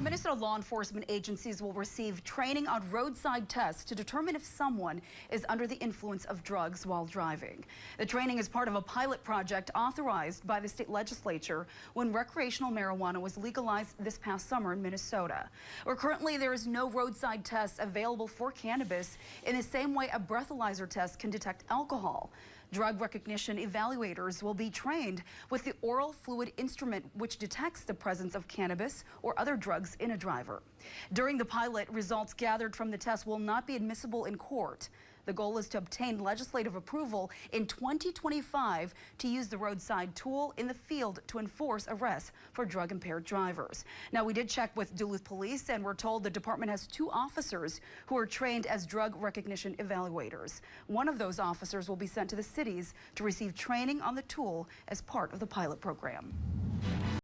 Minnesota law enforcement agencies will receive training on roadside tests to determine if someone is under the influence of drugs while driving. The training is part of a pilot project authorized by the state legislature when recreational marijuana was legalized this past summer in Minnesota. Where currently there is no roadside tests available for cannabis in the same way a breathalyzer test can detect alcohol. Drug Recognition Evaluators will be trained with the oral fluid instrument which detects the presence of cannabis or other drugs in a driver. During the pilot, results gathered from the test will not be admissible in court. The goal is to obtain legislative approval in 2025 to use the roadside tool in the field to enforce arrests for drug-impaired drivers. Now, we did check with Duluth Police, and we're told the department has 2 officers who are trained as drug recognition evaluators. One of those officers will be sent to the cities to receive training on the tool as part of the pilot program.